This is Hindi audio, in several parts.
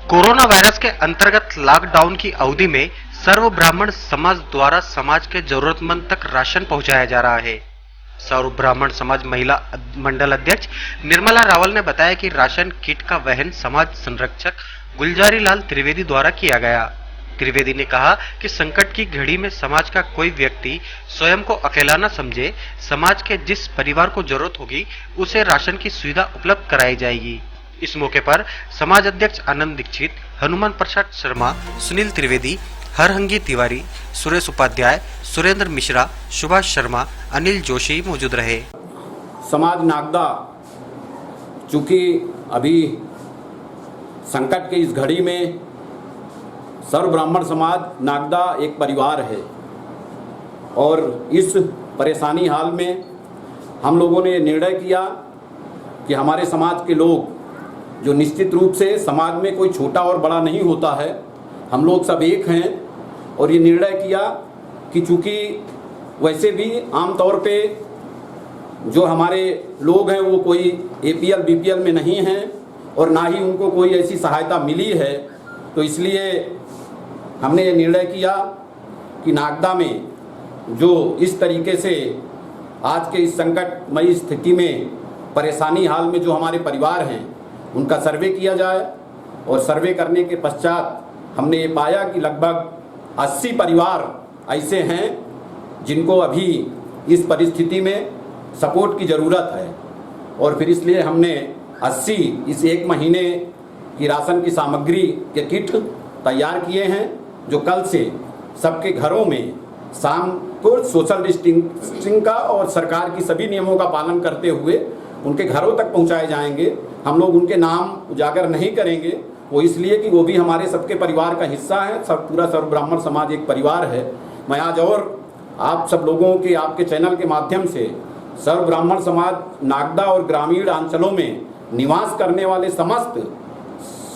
कोरोना वायरस के अंतर्गत लॉकडाउन की अवधि में सर्व ब्राह्मण समाज द्वारा समाज के जरूरतमंद तक राशन पहुंचाया जा रहा है। सर्व ब्राह्मण समाज महिला मंडल अध्यक्ष निर्मला रावल ने बताया कि राशन किट का वहन समाज संरक्षक गुलजारी लाल त्रिवेदी द्वारा किया गया। त्रिवेदी ने कहा कि संकट की घड़ी में समाज का कोई व्यक्ति स्वयं को अकेला न समझे, समाज के जिस परिवार को जरूरत होगी उसे राशन की सुविधा उपलब्ध कराई जाएगी। इस मौके पर समाज अध्यक्ष आनंद दीक्षित, हनुमान प्रसाद शर्मा, सुनील त्रिवेदी, हरहंगी तिवारी, सुरेश उपाध्याय, सुरेंद्र मिश्रा, सुभाष शर्मा, अनिल जोशी मौजूद रहे। समाज नागदा चूंकि अभी संकट की इस घड़ी में सर्व ब्राह्मण समाज नागदा एक परिवार है और इस परेशानी हाल में हम लोगों ने निर्णय किया कि हमारे समाज के लोग जो निश्चित रूप से समाज में कोई छोटा और बड़ा नहीं होता है, हम लोग सब एक हैं और ये निर्णय किया कि चूँकि वैसे भी आमतौर पे जो हमारे लोग हैं वो कोई APL BPL में नहीं हैं और ना ही उनको कोई ऐसी सहायता मिली है, तो इसलिए हमने ये निर्णय किया कि नागदा में जो इस तरीके से आज के इस संकटमयी स्थिति में परेशानी हाल में जो हमारे परिवार हैं उनका सर्वे किया जाए और सर्वे करने के पश्चात हमने ये पाया कि लगभग 80 परिवार ऐसे हैं जिनको अभी इस परिस्थिति में सपोर्ट की ज़रूरत है और फिर इसलिए हमने 80 इस एक महीने की राशन की सामग्री के किट तैयार किए हैं जो कल से सबके घरों में शाम को सोशल डिस्टेंसिंग का और सरकार की सभी नियमों का पालन करते हुए उनके घरों तक पहुंचाए जाएंगे। हम लोग उनके नाम उजागर नहीं करेंगे, वो इसलिए कि वो भी हमारे सबके परिवार का हिस्सा है। सब पूरा सर्व ब्राह्मण समाज एक परिवार है। मैं आज और आप सब लोगों के आपके चैनल के माध्यम से सर्व ब्राह्मण समाज नागदा और ग्रामीण अंचलों में निवास करने वाले समस्त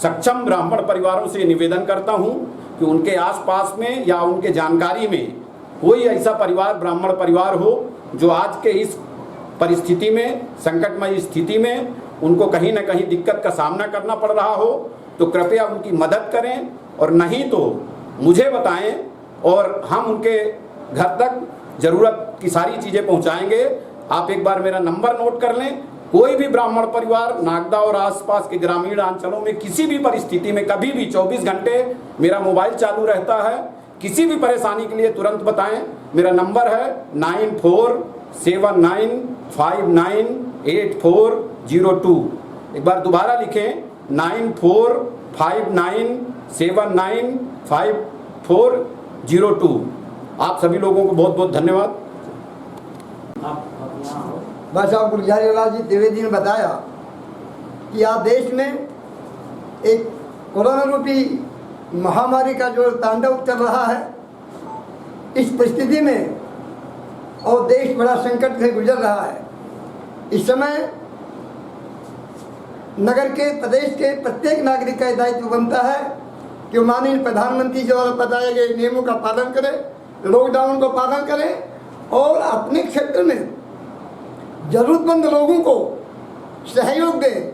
सक्षम ब्राह्मण परिवारों से निवेदन करता हूं कि उनके आसपास में या उनके जानकारी में कोई ऐसा परिवार ब्राह्मण परिवार हो जो आज के इस परिस्थिति में संकटमय स्थिति में उनको कहीं ना कहीं दिक्कत का सामना करना पड़ रहा हो, तो कृपया उनकी मदद करें और नहीं तो मुझे बताएं और हम उनके घर तक ज़रूरत की सारी चीज़ें पहुंचाएंगे। आप एक बार मेरा नंबर नोट कर लें। कोई भी ब्राह्मण परिवार नागदा और आसपास के ग्रामीण अंचलों में किसी भी परिस्थिति में कभी भी 24 घंटे मेरा मोबाइल चालू रहता है। किसी भी परेशानी के लिए तुरंत बताएं। मेरा नंबर है 9479598402। एक बार दोबारा लिखें 9459795402। आप सभी लोगों को बहुत बहुत धन्यवाद। बस आप गुलजारी लाल जी त्रिवेदी ने बताया कि आज देश में एक कोरोना रूपी महामारी का जो तांडव चल रहा है, इस परिस्थिति में और देश बड़ा संकट से गुजर रहा है। इस समय नगर के प्रदेश के प्रत्येक नागरिक का दायित्व बनता है कि माननीय प्रधानमंत्री द्वारा बताए गए नियमों का पालन करें, लॉकडाउन को पालन करें और अपने क्षेत्र में जरूरतमंद लोगों को सहयोग दें।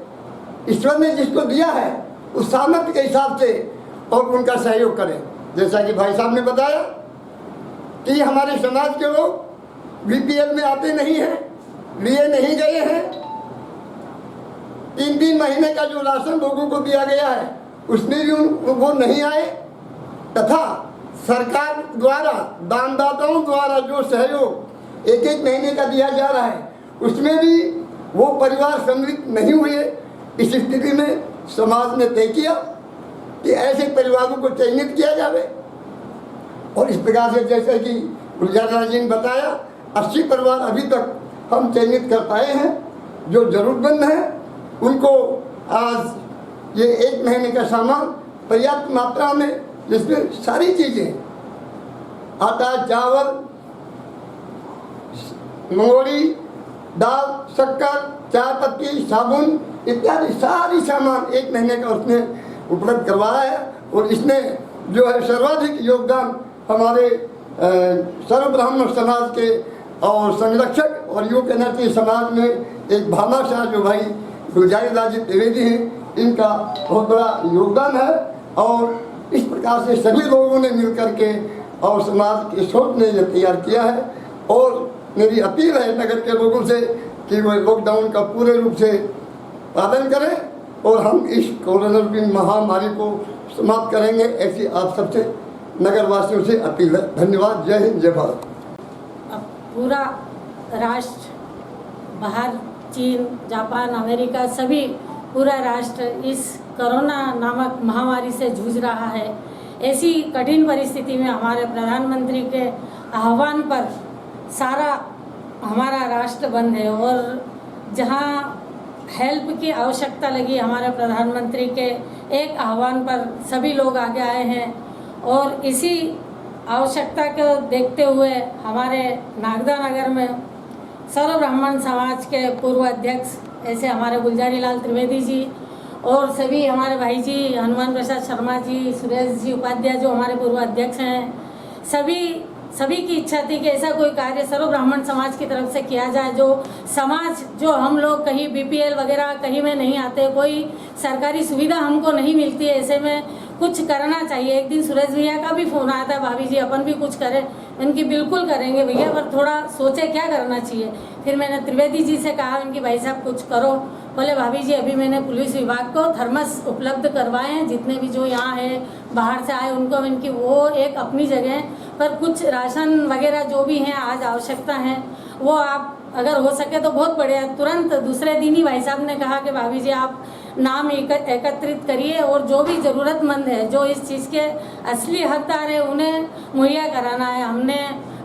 ईश्वर ने जिसको दिया है उस सामर्थ्य के हिसाब से और उनका सहयोग करें। जैसा कि भाई साहब ने बताया कि हमारे समाज के लोग BPL में आते नहीं हैं, लिए नहीं गए हैं। 3-3 महीने का जो राशन लोगों को दिया गया है उसमें भी वो नहीं आए, तथा सरकार द्वारा दानदाताओं द्वारा जो सहयोग 1-1 महीने का दिया जा रहा है उसमें भी वो परिवार सम्मिलित नहीं हुए। इस स्थिति में समाज ने तय किया कि ऐसे परिवारों को चयनित किया जाए और इस प्रकार से जैसे कि गुलजार जी ने बताया 80 परिवार अभी तक हम चयनित कर पाए हैं जो जरूरतमंद हैं। उनको आज ये 1 महीने का सामान पर्याप्त मात्रा में, जिसमें सारी चीज़ें आटा, चावल, मूंगफली, दाल, शक्कर, चाय पत्ती, साबुन इत्यादि सारी सामान 1 महीने का उसने उपलब्ध करवाया है। और इसमें जो है सर्वाधिक योगदान हमारे सर्व ब्राह्मण समाज के और संरक्षक और यूँ कहना चाहिए समाज में एक भामाशाह जो भाई गुलजारी लाल जी त्रिवेदी हैं, इनका बहुत बड़ा योगदान है। और इस प्रकार से सभी लोगों ने मिलकर के और समाज के सोच ने यह तैयार किया है। और मेरी अपील है नगर के लोगों से कि वे लॉकडाउन का पूरे रूप से पालन करें और हम इस कोरोना की महामारी को समाप्त करेंगे, ऐसी आप सबसे नगर वासियों से अपील है। धन्यवाद। जय हिंद, जय भारत। अब पूरा राष्ट्र, बाहर चीन, जापान, अमेरिका, सभी पूरा राष्ट्र इस कोरोना नामक महामारी से जूझ रहा है। ऐसी कठिन परिस्थिति में हमारे प्रधानमंत्री के आह्वान पर सारा हमारा राष्ट्र बंद है और जहां हेल्प की आवश्यकता लगी, हमारे प्रधानमंत्री के एक आह्वान पर सभी लोग आगे आए हैं। और इसी आवश्यकता को देखते हुए हमारे नागदा नगर में सर्व ब्राह्मण समाज के पूर्व अध्यक्ष ऐसे हमारे गुलजारी लाल त्रिवेदी जी और सभी हमारे भाई जी हनुमान प्रसाद शर्मा जी, सुरेश जी उपाध्याय जो हमारे पूर्व अध्यक्ष हैं, सभी की इच्छा थी कि ऐसा कोई कार्य सर्व ब्राह्मण समाज की तरफ से किया जाए। जो समाज, जो हम लोग कहीं बीपीएल वगैरह कहीं में नहीं आते, कोई सरकारी सुविधा हमको नहीं मिलती है, ऐसे में कुछ करना चाहिए। एक दिन सुरेश भैया का भी फोन आया था, भाभी जी अपन भी कुछ करें। इनकी बिल्कुल करेंगे भैया, पर थोड़ा सोचे क्या करना चाहिए। फिर मैंने त्रिवेदी जी से कहा इनकी भाई साहब कुछ करो। बोले भाभी जी अभी मैंने पुलिस विभाग को थर्मस उपलब्ध करवाए हैं, जितने भी जो यहाँ है बाहर से आए उनको इनकी वो एक अपनी जगह पर कुछ राशन वगैरह जो भी हैं आज आवश्यकता है वो आप अगर हो सके तो बहुत बढ़िया। तुरंत दूसरे दिन ही भाई साहब ने कहा कि भाभी जी आप नाम एकत्रित करिए और जो भी ज़रूरतमंद है, जो इस चीज़ के असली हकदार है, उन्हें मुहैया कराना है।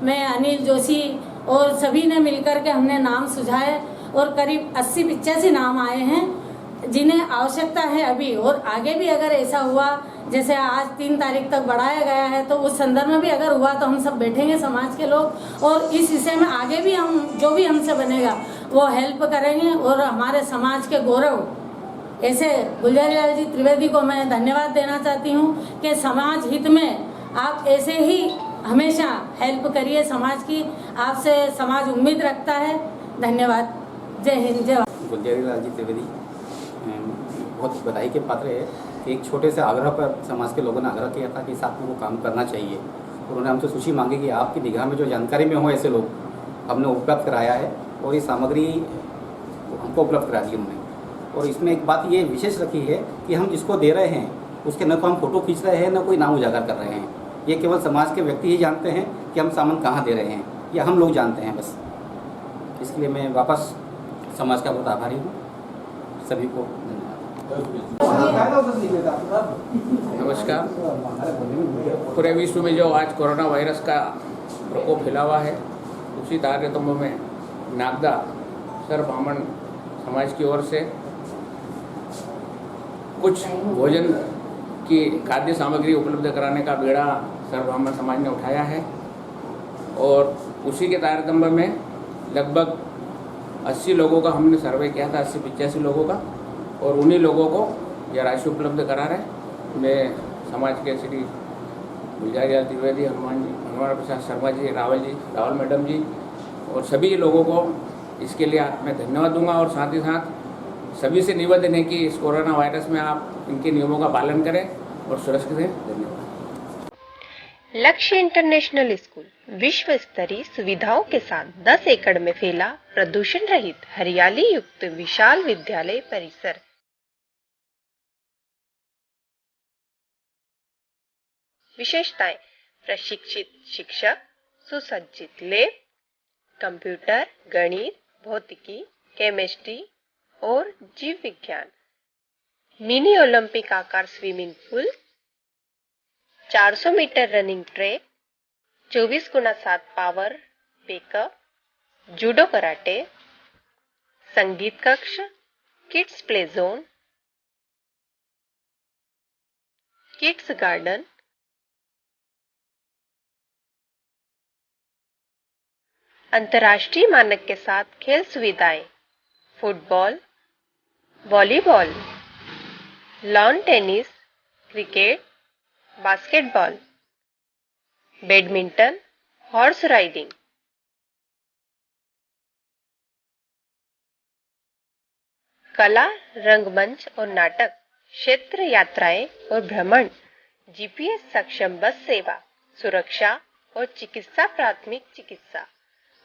मैं अनिल जोशी और सभी ने मिलकर के हमने नाम सुझाए और करीब 80-85 नाम आए हैं जिन्हें आवश्यकता है अभी। और आगे भी अगर ऐसा हुआ, जैसे आज 3 तारीख तक बढ़ाया गया है, तो उस संदर्भ में भी अगर हुआ तो हम सब बैठेंगे समाज के लोग और इस विषय में आगे भी हम जो भी हमसे बनेगा वो हेल्प करेंगे। और हमारे समाज के गौरव ऐसे गुलजारी लाल जी त्रिवेदी को मैं धन्यवाद देना चाहती हूँ कि समाज हित में आप ऐसे ही हमेशा हेल्प करिए समाज की, आपसे समाज उम्मीद रखता है। धन्यवाद। जय हिंद, जय भारत। गुलजारी लाल जी त्रिवेदी बहुत बधाई के पात्र है कि एक छोटे से आग्रह पर समाज के लोगों ने आग्रह किया था कि साथ में वो काम करना चाहिए। उन्होंने हमसे सूची मांगी कि आपकी निगाह में जो जानकारी में हो ऐसे लोग हमने उपलब्ध कराया है और ये सामग्री हमको उपलब्ध करा दी उन्होंने। और इसमें एक बात ये विशेष रखी है कि हम जिसको दे रहे हैं उसके न तो हम फोटो खींच रहे हैं, न कोई नाम उजागर कर रहे हैं। ये केवल समाज के व्यक्ति ही जानते हैं कि हम सामान कहाँ दे रहे हैं, या हम लोग जानते हैं बस। इसके लिए मैं वापस समाज का बहुत आभारी हूँ। सभी को नमस्कार। पूरे विश्व में जो आज कोरोना वायरस का प्रकोप फैला हुआ है, उसी तारतम्य में नागदा सर्व ब्राह्मण समाज की ओर से कुछ भोजन की खाद्य सामग्री उपलब्ध कराने का बेड़ा सर्व ब्राह्मण समाज ने उठाया है। और उसी के तारतम्य में लगभग 80 लोगों का हमने सर्वे किया था, 80-85 लोगों का, और उन्हीं लोगों को यह राशि उपलब्ध करा रहे। मैं समाज के श्री गुलजारी लाल त्रिवेदी, हनुमान प्रसाद शर्मा जी, रावल मैडम जी और सभी लोगों को इसके लिए मैं धन्यवाद दूंगा। और साथ ही साथ सभी से निवेदन है कि इस कोरोना वायरस में आप इनके नियमों का पालन करें और सुरक्षित रहें। धन्यवाद। लक्ष्य इंटरनेशनल स्कूल विश्व स्तरीय सुविधाओं के साथ 10 एकड़ में फैला प्रदूषण रहित हरियाली युक्त विशाल विद्यालय परिसर। विशेषताएं: प्रशिक्षित शिक्षक, सुसज्जित लैब, कंप्यूटर, गणित, भौतिकी, केमिस्ट्री और जीव विज्ञान, मिनी ओलंपिक आकार swimming pool, 400 metre running track, 24x7 power backup, judo karate, संगीत कक्ष, kids play zone, kids garden, अंतर्राष्ट्रीय मानक के साथ खेल सुविधाएं, football, volleyball, lawn tennis, cricket, basketball, badminton, horse riding, कला, रंगमंच और नाटक, क्षेत्र यात्राएं और भ्रमण, जीपीएस सक्षम बस सेवा, सुरक्षा और चिकित्सा, प्राथमिक चिकित्सा,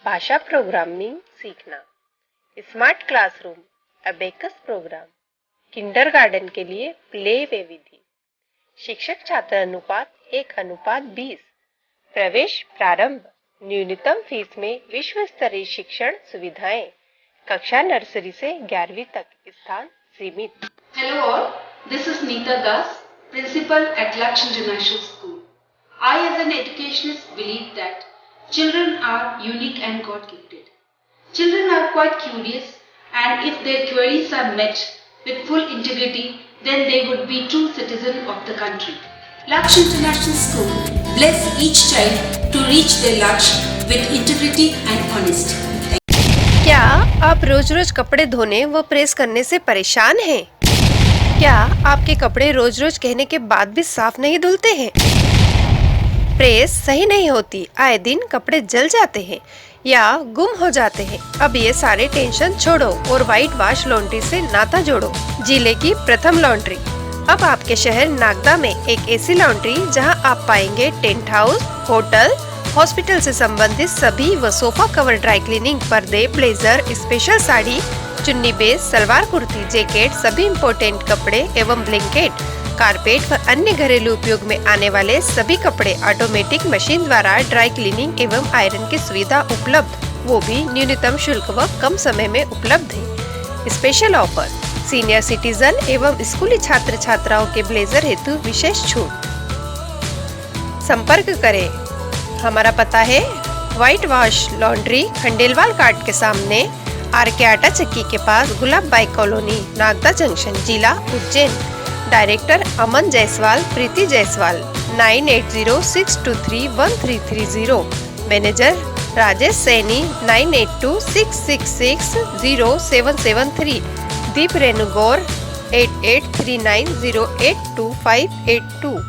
भाषा प्रोग्रामिंग सीखना, smart classroom, abacus program, kindergarten के लिए प्ले वे विधि, शिक्षक छात्र अनुपात 1:20, प्रवेश प्रारंभ, न्यूनतम फीस में विश्व स्तरीय शिक्षण सुविधाएं, कक्षा नर्सरी से 11वीं तक, स्थान सीमित। Hello all, this is Neeta Das, Principal at Laksh International School. I as an educationist believe that children are unique and God-gifted. Children are quite curious, and if their queries are met with full integrity, then they would be true citizens of the country. Laksh International School bless each child to reach their Laksh with integrity and honesty. क्या आप रोज रोज कपड़े धोने व प्रेस करने से परेशान हैं? क्या आपके कपड़े रोज रोज कहने के बाद भी साफ नहीं धुलते हैं? प्रेस सही नहीं होती, आए दिन कपड़े जल जाते हैं या गुम हो जाते हैं। अब ये सारे टेंशन छोड़ो और व्हाइट वॉश लॉन्ड्री से नाता जोड़ो। जिले की प्रथम लॉन्ड्री अब आपके शहर नागदा में एक ऐसी लॉन्ड्री जहां आप पाएंगे टेंट हाउस, होटल, हॉस्पिटल से संबंधित सभी व सोफा कवर, ड्राई क्लीनिंग, पर्दे, ब्लेजर, स्पेशल साड़ी, चुन्नी बेस, सलवार कुर्ती, जैकेट, सभी इम्पोर्टेंट कपड़े एवं ब्लैंकेट, कारपेट व अन्य घरेलू उपयोग में आने वाले सभी कपड़े ऑटोमेटिक मशीन द्वारा ड्राई क्लीनिंग एवं आयरन की सुविधा उपलब्ध, वो भी न्यूनतम शुल्क व कम समय में उपलब्ध है। स्पेशल ऑफर, सीनियर सिटीजन एवं स्कूली छात्र छात्राओं के ब्लेजर हेतु विशेष छूट। संपर्क करें। हमारा पता है white wash laundry, Khandelwal card के सामने, आरके आटा चक्की के पास, गुलाब बाई कॉलोनी, नागदा जंक्शन, जिला उज्जैन। डायरेक्टर अमन जायसवाल, प्रीति जायसवाल। 9806231330। मैनेजर राजेश सैनी। 9826660773। दीप रेणु गौर। 8839082582।